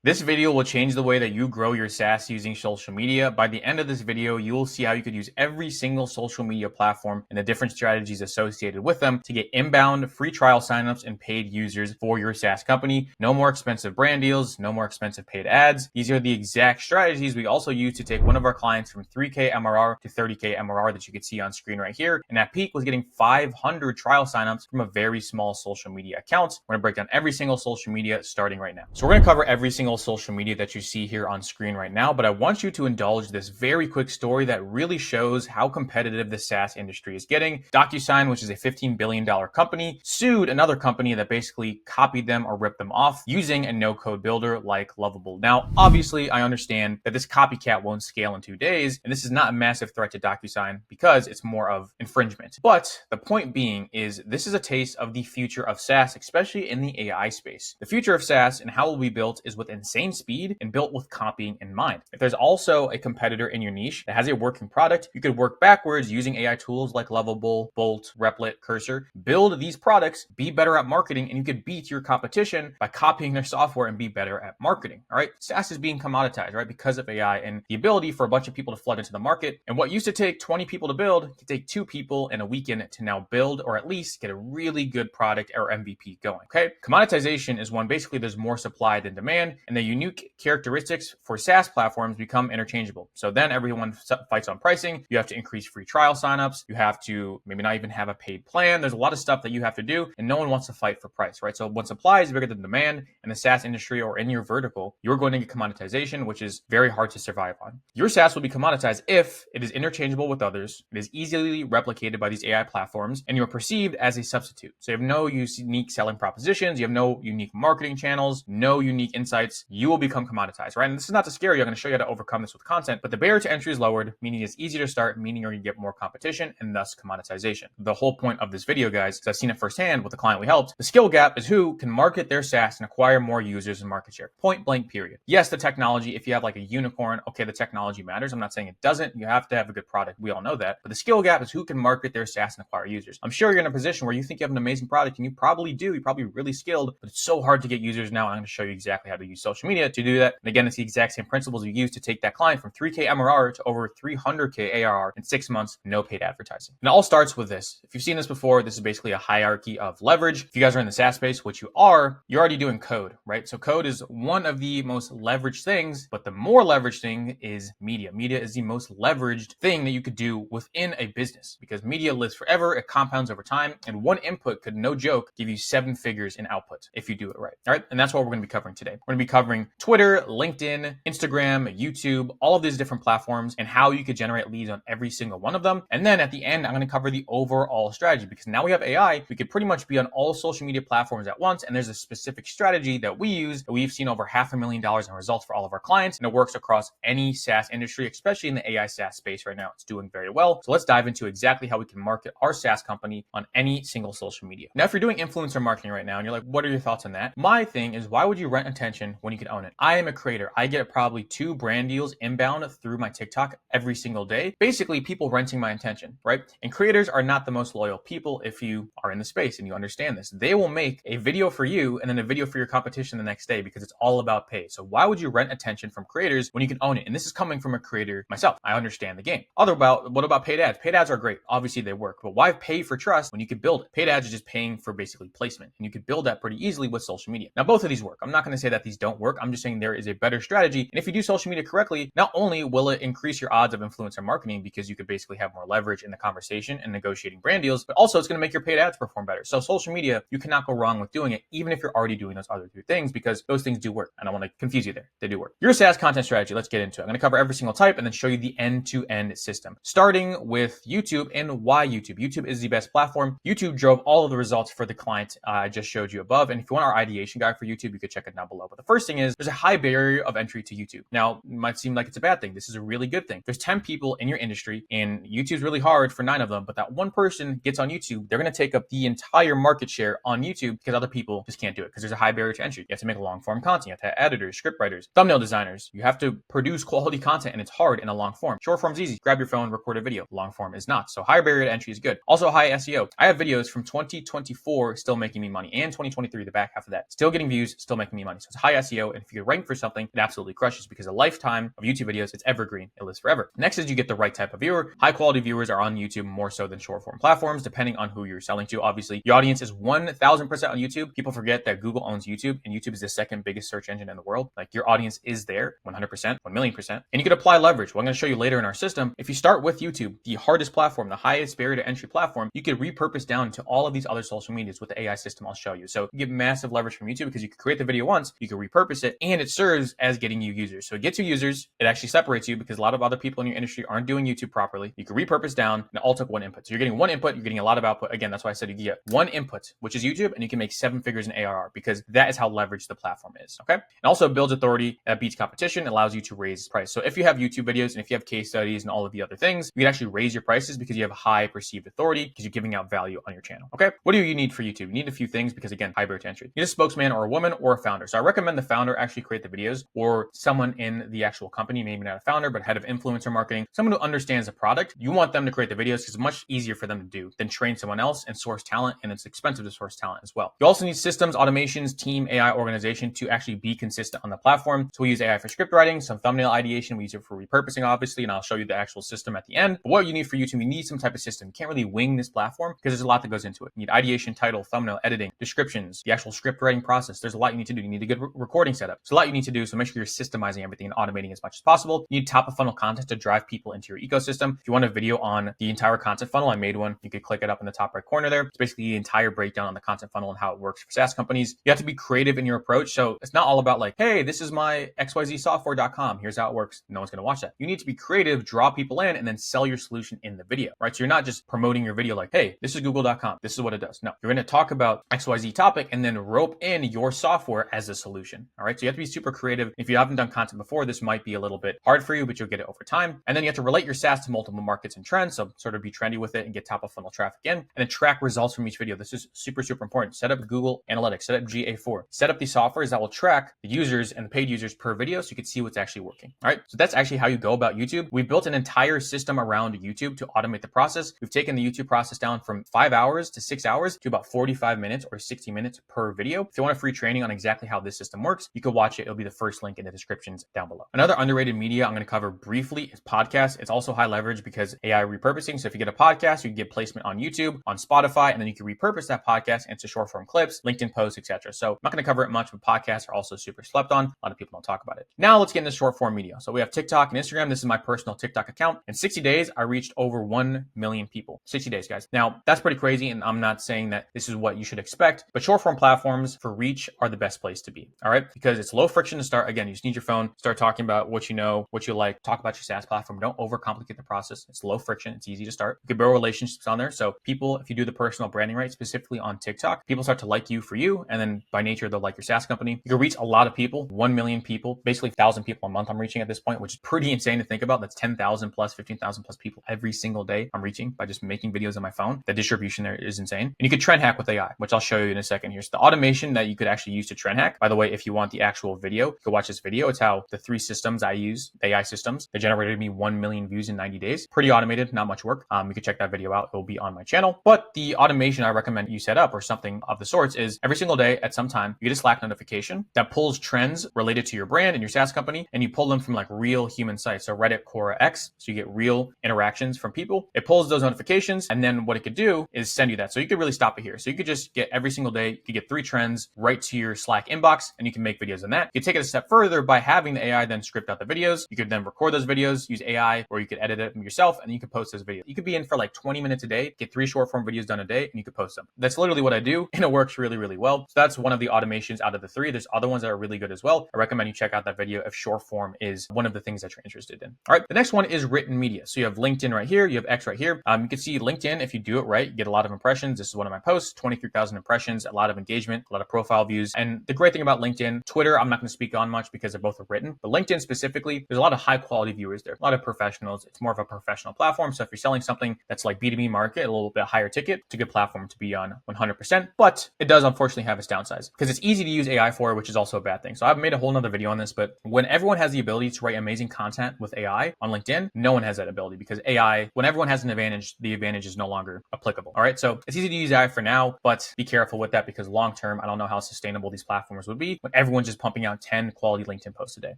This video will change the way that you grow your SaaS using social media. By the end of this video, you will see how you could use every single social media platform and the different strategies associated with them to get inbound free trial signups and paid users for your SaaS company. No more expensive brand deals, no more expensive paid ads. These are the exact strategies we also use to take one of our clients from 3K MRR to 30K MRR that you can see on screen right here. And at peak was getting 500 trial signups from a very small social media account. We're gonna break down every single social media starting right now. So we're gonna cover every single social media that you see here on screen right now, but I want you to indulge this very quick story that really shows how competitive the SaaS industry is getting. DocuSign, which is a $15 billion company, sued another company that basically copied them or ripped them off using a no-code builder like Lovable. Now, obviously, I understand that this copycat won't scale in 2 days, and this is not a massive threat to DocuSign because it's more of infringement. But the point being is this is a taste of the future of SaaS, especially in the AI space. The future of SaaS and how it will be built is with insane speed and built with copying in mind. If there's also a competitor in your niche that has a working product, you could work backwards using AI tools like Lovable, Bolt, Replit, Cursor, build these products, be better at marketing, and you could beat your competition by copying their software and be better at marketing. All right. SaaS is being commoditized, right? Because of AI and the ability for a bunch of people to flood into the market. And what used to take 20 people to build can take 2 people in a weekend to now build or at least get a really good product or MVP going. Okay. Commoditization is when basically there's more supply than demand, and the unique characteristics for SaaS platforms become interchangeable. So then everyone fights on pricing. You have to increase free trial signups. You have to maybe not even have a paid plan. There's a lot of stuff that you have to do, and no one wants to fight for price, right? So when supply is bigger than demand in the SaaS industry or in your vertical, you're going to get commoditization, which is very hard to survive on. Your SaaS will be commoditized if it is interchangeable with others, it is easily replicated by these AI platforms, and you're perceived as a substitute. So you have no unique selling propositions, you have no unique marketing channels, no unique insights. You will become commoditized, right? And this is not to scare you. I'm going to show you how to overcome this with content, but the barrier to entry is lowered, meaning it's easier to start, meaning you're going to get more competition and thus commoditization. The whole point of this video, guys, because I've seen it firsthand with the client we helped, the skill gap is who can market their SaaS and acquire more users and market share. Point blank, period. Yes, the technology, if you have like a unicorn, okay, the technology matters. I'm not saying it doesn't. You have to have a good product. We all know that. But the skill gap is who can market their SaaS and acquire users. I'm sure you're in a position where you think you have an amazing product, and you probably do. You're probably really skilled, but it's so hard to get users now. I'm going to show you exactly how to use social media to do that. And again, it's the exact same principles you use to take that client from 3K MRR to over 300K ARR in 6 months, no paid advertising. And it all starts with this. If you've seen this before, this is basically a hierarchy of leverage. If you guys are in the SaaS space, which you are, you're already doing code, right? So code is one of the most leveraged things, but the more leveraged thing is media. Media is the most leveraged thing that you could do within a business because media lives forever. It compounds over time. And one input could, no joke, give you 7 figures in output if you do it right. All right. And that's what we're going to be covering today. We're going to be covering Twitter, LinkedIn, Instagram, YouTube, all of these different platforms and how you could generate leads on every single one of them. And then at the end, I'm going to cover the overall strategy because now we have AI. We could pretty much be on all social media platforms at once. And there's a specific strategy that we use that we've seen over $500,000 in results for all of our clients. And it works across any SaaS industry, especially in the AI SaaS space right now. It's doing very well. So let's dive into exactly how we can market our SaaS company on any single social media. Now, if you're doing influencer marketing right now and you're like, what are your thoughts on that? My thing is, why would you rent attention when you can own it? I am a creator. I get probably 2 brand deals inbound through my TikTok every single day. Basically, people renting my attention, right? And creators are not the most loyal people if you are in the space and you understand this. They will make a video for you and then a video for your competition the next day because it's all about pay. So why would you rent attention from creators when you can own it? And this is coming from a creator myself. I understand the game. What about paid ads? Paid ads are great. Obviously, they work. But why pay for trust when you could build it? Paid ads are just paying for basically placement. And you could build that pretty easily with social media. Now, both of these work. I'm not going to say that these don't work. I'm just saying there is a better strategy. And if you do social media correctly, not only will it increase your odds of influencer marketing because you could basically have more leverage in the conversation and negotiating brand deals, but also it's going to make your paid ads perform better. So social media, you cannot go wrong with doing it, even if you're already doing those other 2 things, because those things do work. I don't want to confuse you there. They do work. Your SaaS content strategy, let's get into it. I'm going to cover every single type and then show you the end-to-end system, starting with YouTube and why YouTube. YouTube is the best platform. YouTube drove all of the results for the client I just showed you above. And if you want our ideation guide for YouTube, you could check it down below. But the first thing is there's a high barrier of entry to YouTube. Now, it might seem like it's a bad thing. This is a really good thing. There's 10 people in your industry and YouTube's really hard for 9 of them, but that one person gets on YouTube, they're going to take up the entire market share on YouTube because other people just can't do it because there's a high barrier to entry. You have to make long form content. You have to have editors, script writers, thumbnail designers. You have to produce quality content and it's hard in a long form. Short form's easy. Grab your phone, record a video. Long form is not. So higher barrier to entry is good. Also high SEO. I have videos from 2024 still making me money and 2023, the back half of that, still getting views, still making me money. So it's high SEO, and if you rank for something, it absolutely crushes because a lifetime of YouTube videos, it's evergreen. It lives forever. Next is you get the right type of viewer. High quality viewers are on YouTube more so than short form platforms, depending on who you're selling to. Obviously, your audience is 1000% on YouTube. People forget that Google owns YouTube, and YouTube is the second biggest search engine in the world. Like, your audience is there 100%, 1,000,000%. And you could apply leverage. What I'm going to show you later in our system, if you start with YouTube, the hardest platform, the highest barrier to entry platform, you could repurpose down to all of these other social medias with the AI system I'll show you. So you get massive leverage from YouTube because you can create the video once, you can repurpose it, and it serves as getting you users. So it gets you users, it actually separates you because a lot of other people in your industry aren't doing YouTube properly. You can repurpose down, and it all took one input. So you're getting one input, you're getting a lot of output. Again, that's why I said you get one input, which is YouTube, and you can make 7 figures in ARR because that is how leveraged the platform is. Okay. And also builds authority that beats competition, allows you to raise price. So if you have YouTube videos and if you have case studies and all of the other things, you can actually raise your prices because you have high perceived authority because you're giving out value on your channel. Okay. What do you need for YouTube? You need a few things because, again, high barrier to entry. You need a spokesman or a woman or a founder. So I recommend the founder actually create the videos, or someone in the actual company, maybe not a founder, but head of influencer marketing, someone who understands the product. You want them to create the videos because it's much easier for them to do than train someone else and source talent. And it's expensive to source talent as well. You also need systems, automations, team, AI organization to actually be consistent on the platform. So we use AI for script writing, some thumbnail ideation. We use it for repurposing, obviously, and I'll show you the actual system at the end. But what you need for YouTube, you need some type of system. You can't really wing this platform because there's a lot that goes into it. You need ideation, title, thumbnail, editing, descriptions, the actual script writing process. There's a lot you need to do. You need a good recording setup. There's a lot you need to do. So make sure you're systemizing everything and automating as much as possible. You need top of funnel content to drive people into your ecosystem. If you want a video on the entire content funnel, I made one. You could click it up in the top right corner there. It's basically the entire breakdown on the content funnel and how it works for SaaS companies. You have to be creative in your approach. So it's not all about like, hey, this is my xyzsoftware.com. Here's how it works. No one's going to watch that. You need to be creative, draw people in, and then sell your solution in the video, right? So you're not just promoting your video like, hey, this is google.com. This is what it does. No, you're going to talk about XYZ topic and then rope in your software as a solution. All right. So you have to be super creative. If you haven't done content before, this might be a little bit hard for you, but you'll get it over time. And then you have to relate your SaaS to multiple markets and trends. So sort of be trendy with it and get top of funnel traffic in, and then track results from each video. This is super, super important. Set up Google Analytics, set up GA4, set up these softwares that will track the users and the paid users per video so you can see what's actually working. All right. So that's actually how you go about YouTube. We built an entire system around YouTube to automate the process. We've taken the YouTube process down from 5 hours to 6 hours to about 45 minutes or 60 minutes per video. If you want a free training on exactly how this system works, you can watch it. It'll be the first link in the descriptions down below. Another underrated media I'm going to cover briefly is podcasts. It's also high leverage because AI repurposing. So if you get a podcast, you can get placement on YouTube, on Spotify, and then you can repurpose that podcast into short form clips, LinkedIn posts, etc. So I'm not going to cover it much, but podcasts are also super slept on. A lot of people don't talk about it. Now let's get into short form media. So we have TikTok and Instagram. This is my personal TikTok account. In 60 days, I reached over 1 million people. 60 days, guys. Now that's pretty crazy. And I'm not saying that this is what you should expect, but short form platforms for reach are the best place to be. All right. Because it's low friction to start. Again, you just need your phone, start talking about what you know, what you like, talk about your SaaS platform. Don't overcomplicate the process. It's low friction. It's easy to start. You can build relationships on there. So people, if you do the personal branding right, specifically on TikTok, people start to like you for you. And then by nature, they'll like your SaaS company. You can reach a lot of people, 1 million people, basically 1,000 people a month I'm reaching at this point, which is pretty insane to think about. That's 10,000 plus, 15,000 plus people every single day I'm reaching by just making videos on my phone. The distribution there is insane. And you could trend hack with AI, which I'll show you in a second here. So the automation that you could actually use to trend hack, by the way, if you want the actual video, you can watch this video. It's how the 3 systems I use, AI systems, they generated me 1 million views in 90 days. Pretty automated, not much work. You can check that video out. It'll be on my channel. But the automation I recommend you set up or something of the sorts is every single day at some time, you get a Slack notification that pulls trends related to your brand and your SaaS company, and you pull them from like real human sites. So Reddit, Quora, X, so you get real interactions from people. It pulls those notifications, and then what it could do is send you that. So you could really stop it here. So you could just get every single day, you could get 3 trends right to your Slack inbox, and you can make videos on that. You could take it a step further by having the AI then script out the videos. You could then record those videos, use AI, or you could edit it yourself, and you could post those videos. You could be in for like 20 minutes a day, get 3 short form videos done a day, and you could post them. That's literally what I do, and it works really, really well. So that's one of the automations out of the 3. There's other ones that are really good as well. I recommend you check out that video if short form is one of the things that you're interested in. All right, the next one is written media. So you have LinkedIn right here, you have X right here. You can see LinkedIn, if you do it right, you get a lot of impressions. This is one of my posts, 23,000 impressions, a lot of engagement, a lot of profile views. And the great thing about LinkedIn, Twitter, I'm not going to speak on much because they're both written, but LinkedIn specifically, there's a lot of high quality viewers there, a lot of professionals. It's more of a professional platform. So if you're selling something that's like B2B market, a little bit higher ticket, it's a good platform to be on 100%. But it does unfortunately have its downsides because it's easy to use AI for, which is also a bad thing. So I've made a whole nother video on this, but when everyone has the ability to write amazing content with AI on LinkedIn, no one has that ability because AI, when everyone has an advantage, the advantage is no longer applicable. All right. So it's easy to use AI for now, but be careful with that because long term, I don't know how sustainable these platforms would be when everyone's just pumping out 10 quality LinkedIn posts a day.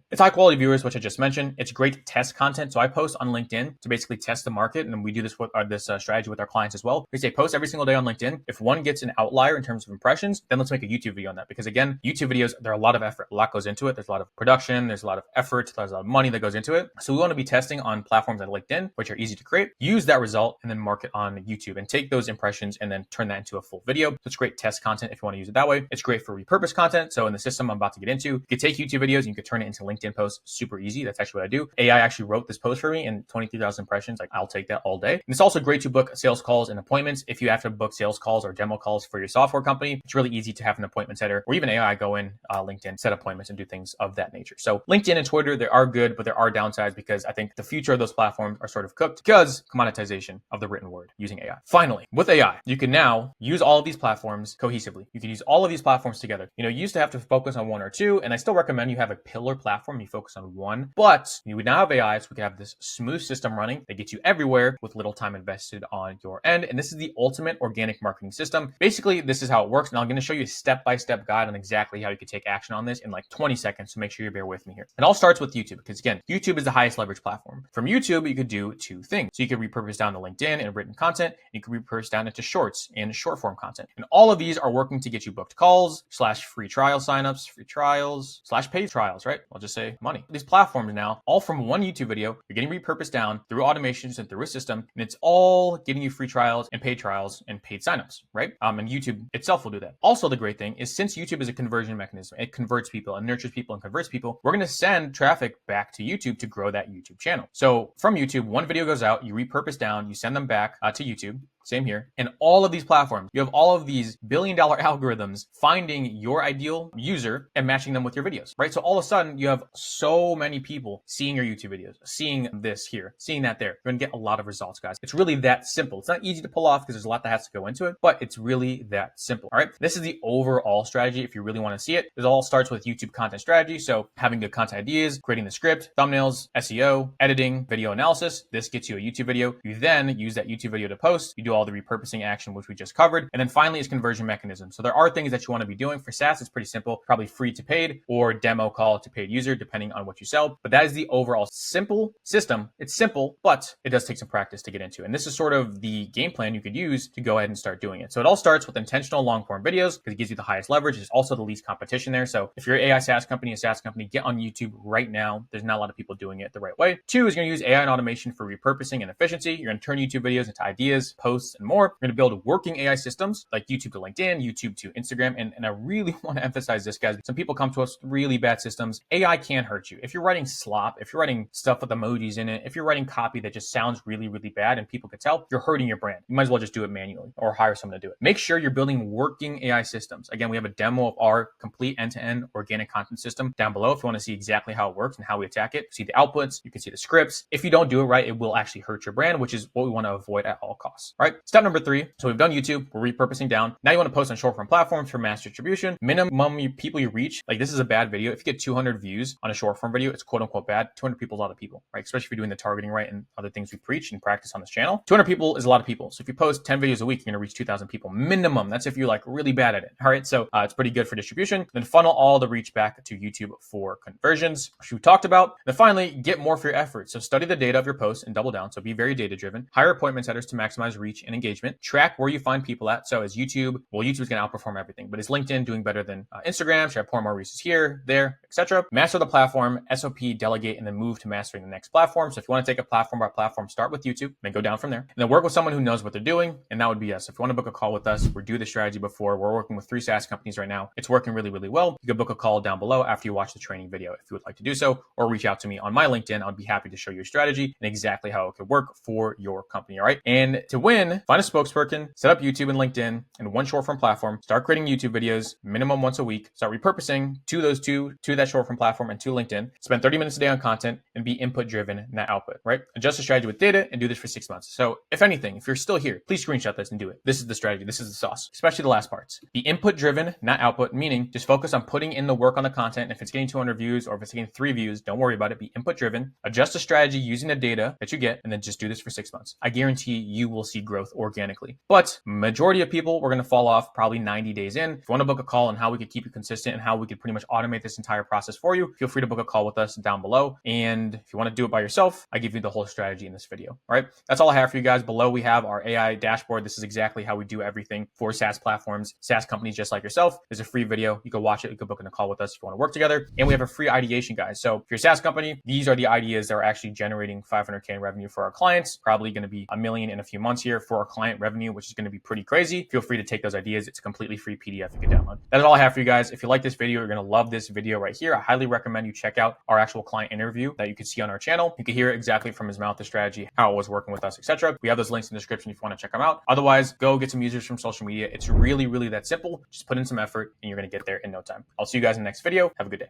It's high quality viewers, which I just mentioned. It's great to test content. So I post on LinkedIn to basically test the market. And we do this with this strategy with our clients as well. We say post every single day on LinkedIn. If one gets an outlier in terms of impressions, then let's make a YouTube video on that. Because again, YouTube videos, there are a lot of effort, a lot goes into it. There's a lot of production, there's a lot of effort, there's a lot of money that goes into it. So we want to be testing on platforms like LinkedIn, which are easy to create, use that result and then market on YouTube and take those impressions and then turn that into a full video. So it's great test content if you want to use it that way. It's great for repurposed content. So in the system I'm about to get into, you could take YouTube videos and you could turn it into LinkedIn posts super easy. That's actually what I do. AI actually wrote this post for me and 23,000 impressions. Like I'll take that all day. And it's also great to book sales calls and appointments. If you have to book sales calls or demo calls for your software company, it's really easy to have an appointment setter or even AI go in LinkedIn, set appointments and do things of that nature. So LinkedIn and Twitter, they are good, but there are downsides because I think the future of those platforms are sort of cooked because commoditization of the written word using AI. Finally, with AI, you can now use all of these platforms cohesively. You can use all of these platforms together. You used to have to focus on one or two, and I still recommend you have a pillar platform. You focus on one, but you would now have AI, so we can have this smooth system running that gets you everywhere with little time invested on your end. And this is the ultimate organic marketing system. Basically, this is how it works. And I'm going to show you a step-by-step guide on exactly how you can take action on this in like 20 seconds. So make sure you bear with me here. It all starts with YouTube because again, YouTube is the highest leverage platform. From YouTube, you could do two things. So you could repurpose down to LinkedIn and written content. And you could repurpose down into shorts and short form content. And all of these are working to get you booked calls / free trial signups, free trials / paid trials, right? I'll just say money. These platforms now, all from one YouTube video, you're getting repurposed down through automations and through a system. And it's all getting you free trials and paid signups, right? And YouTube itself will do that. Also, the great thing is since YouTube is a conversion mechanism, it converts people and nurtures people and converts people, we're going to send traffic back to YouTube to grow that YouTube channel. So from YouTube, one video goes out, you repurpose down, you send them back to YouTube. Same here. And all of these platforms, you have all of these billion-dollar algorithms finding your ideal user and matching them with your videos, right? So all of a sudden, you have so many people seeing your YouTube videos, seeing this here, seeing that there. You're going to get a lot of results, guys. It's really that simple. It's not easy to pull off because there's a lot that has to go into it, but it's really that simple, all right? This is the overall strategy if you really want to see it. It all starts with YouTube content strategy. So having good content ideas, creating the script, thumbnails, SEO, editing, video analysis. This gets you a YouTube video. You then use that YouTube video to post. You do all the repurposing action, which we just covered. And then finally is conversion mechanism. So there are things that you want to be doing. For SaaS, it's pretty simple, probably free to paid or demo call to paid user, depending on what you sell. But that is the overall simple system. It's simple, but it does take some practice to get into. And this is sort of the game plan you could use to go ahead and start doing it. So it all starts with intentional long form videos because it gives you the highest leverage. There's also the least competition there. So if you're an AI SaaS company, a SaaS company, get on YouTube right now. There's not a lot of people doing it the right way. Two is you're going to use AI and automation for repurposing and efficiency. You're going to turn YouTube videos into ideas, posts, and more. You're going to build working AI systems like YouTube to LinkedIn, YouTube to Instagram. And I really want to emphasize this, guys. Some people come to us with really bad systems. AI can hurt you. If you're writing slop, if you're writing stuff with emojis in it, if you're writing copy that just sounds really, really bad and people can tell, you're hurting your brand. You might as well just do it manually or hire someone to do it. Make sure you're building working AI systems. Again, we have a demo of our complete end-to-end organic content system down below. If you want to see exactly how it works and how we attack it, see the outputs, you can see the scripts. If you don't do it right, it will actually hurt your brand, which is what we want to avoid at all costs. All right. Step number 3. So we've done YouTube, we're repurposing down. Now you want to post on short form platforms for mass distribution. Minimum people you reach, like this is a bad video. If you get 200 views on a short form video, it's quote unquote bad. 200 people is a lot of people, right? Especially if you're doing the targeting right and other things we preach and practice on this channel. 200 people is a lot of people. So if you post 10 videos a week, you're going to reach 2,000 people minimum. That's if you're like really bad at it. All right. So it's pretty good for distribution. Then funnel all the reach back to YouTube for conversions, which we talked about. Then finally, get more for your effort. So study the data of your posts and double down. So be very data driven. Hire appointment setters to maximize reach and engagement. Track where you find people at. So as YouTube, well, YouTube is going to outperform everything, but is LinkedIn doing better than Instagram? Should I pour more resources here, there, etc.? Master the platform, SOP, delegate, and then move to mastering the next platform. So if you want to take a platform by platform, start with YouTube, then go down from there, and then work with someone who knows what they're doing. And that would be us. If you want to book a call with us, we're doing the strategy before. We're working with 3 SaaS companies right now. It's working really, really well. You can book a call down below after you watch the training video if you would like to do so, or reach out to me on my LinkedIn. I'd be happy to show you a strategy and exactly how it could work for your company. All right. And to win, find a spokesperson, set up YouTube and LinkedIn and one short form platform, start creating YouTube videos minimum once a week, start repurposing to those two, to that short form platform and to LinkedIn, spend 30 minutes a day on content and be input driven, not output, right? Adjust the strategy with data and do this for 6 months. So if anything, if you're still here, please screenshot this and do it. This is the strategy. This is the sauce, especially the last parts. Be input driven, not output, meaning just focus on putting in the work on the content. If it's getting 200 views or if it's getting 3 views, don't worry about it. Be input driven, adjust the strategy using the data that you get, and then just do this for 6 months. I guarantee you will see growth growth organically. But majority of people, we're going to fall off probably 90 days in. If you want to book a call on how we could keep you consistent and how we could pretty much automate this entire process for you, feel free to book a call with us down below. And if you want to do it by yourself, I give you the whole strategy in this video. All right. That's all I have for you guys. Below we have our AI dashboard. This is exactly how we do everything for SaaS platforms, SaaS companies just like yourself. There's a free video. You can watch it. You can book in a call with us if you want to work together. And we have a free ideation guide. So if you're a SaaS company, these are the ideas that are actually generating 500K in revenue for our clients. Probably going to be $1 million in a few months here for our client revenue, which is going to be pretty crazy. Feel free to take those ideas. It's a completely free PDF you can download. That's all I have for you guys. If you like this video, you're going to love this video right here. I highly recommend you check out our actual client interview that you can see on our channel. You can hear exactly from his mouth the strategy, how it was working with us, etc. We have those links in the description if you want to check them out. Otherwise, go get some users from social media. It's really, really that simple. Just put in some effort and you're going to get there in no time. I'll see you guys in the next video. Have a good day.